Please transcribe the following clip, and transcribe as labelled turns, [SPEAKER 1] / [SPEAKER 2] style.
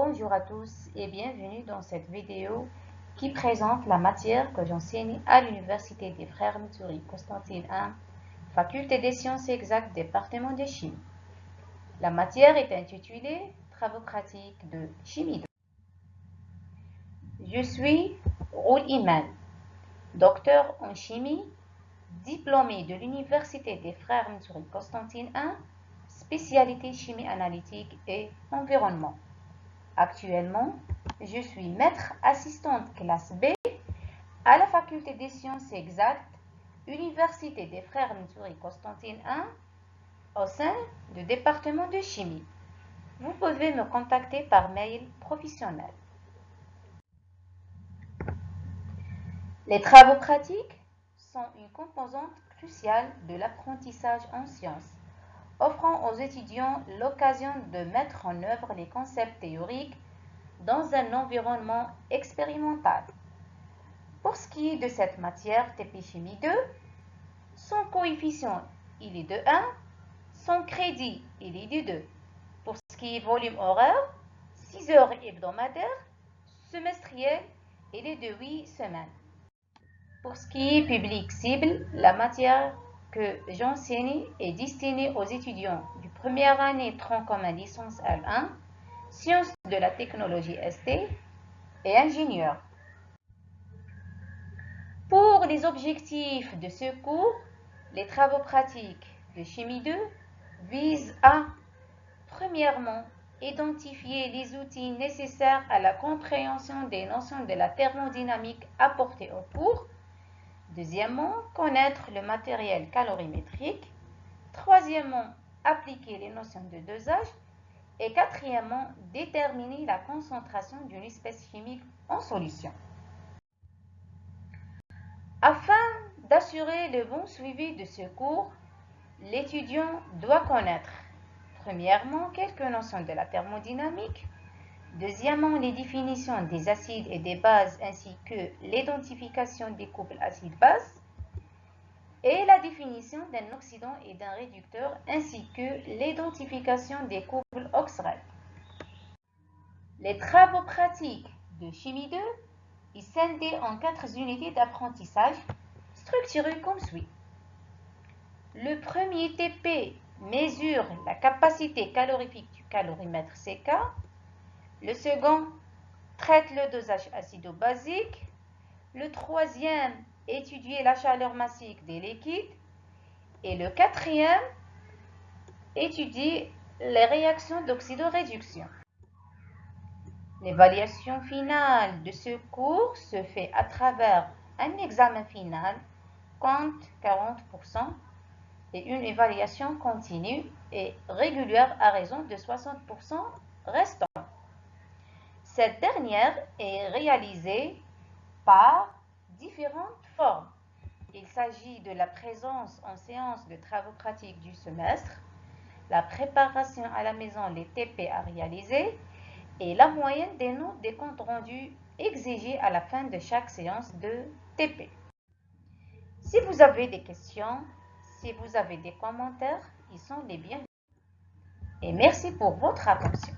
[SPEAKER 1] Bonjour à tous et bienvenue dans cette vidéo qui présente la matière que j'enseigne à l'Université des Frères Mitsuri Constantine I, Faculté des Sciences Exactes, département de chimie. La matière est intitulée Travaux pratiques de chimie 2. Je suis Roul Iman, docteur en chimie, diplômé de l'Université des Frères Mitsuri Constantine I, spécialité chimie analytique et environnement. Actuellement, je suis maître assistante classe B à la Faculté des Sciences Exactes, Université des Frères Mitsuri Constantine I, au sein du département de chimie. Vous pouvez me contacter par mail professionnel. Les travaux pratiques sont une composante cruciale de l'apprentissage en sciences, offrant aux étudiants l'occasion de mettre en œuvre les concepts théoriques dans un environnement expérimental. Pour ce qui est de cette matière TP Chimie 2, son coefficient il est de 1, son crédit il est de 2. Pour ce qui est volume horaire, 6 heures hebdomadaires, semestriel il est de 8 semaines. Pour ce qui est public cible, la matière que j'enseigne est destinée aux étudiants du première année tronc commun licence L1, sciences de la technologie ST et ingénieurs. Pour les objectifs de ce cours, les travaux pratiques de chimie 2 visent à, premièrement, identifier les outils nécessaires à la compréhension des notions de la thermodynamique apportées au cours. Deuxièmement, connaître le matériel calorimétrique. Troisièmement, appliquer les notions de dosage. Et quatrièmement, déterminer la concentration d'une espèce chimique en solution. Afin d'assurer le bon suivi de ce cours, l'étudiant doit connaître, premièrement, quelques notions de la thermodynamique, deuxièmement, les définitions des acides et des bases ainsi que l'identification des couples acides-bases, et la définition d'un oxydant et d'un réducteur ainsi que l'identification des couples oxydes. Les travaux pratiques de chimie 2 est scindé en 4 unités d'apprentissage structurées comme suit. Le premier TP mesure la capacité calorifique du calorimètre CK. Le second traite le dosage acido-basique. Le troisième étudie la chaleur massique des liquides. Et le quatrième étudie les réactions d'oxydoréduction. L'évaluation finale de ce cours se fait à travers un examen final, compte 40%, et une évaluation continue et régulière à raison de 60% restant. Cette dernière est réalisée par différentes formes. Il s'agit de la présence en séance de travaux pratiques du semestre, la préparation à la maison, les TP à réaliser, et la moyenne des notes des comptes rendus exigés à la fin de chaque séance de TP. Si vous avez des questions, si vous avez des commentaires, ils sont les bienvenus. Et merci pour votre attention.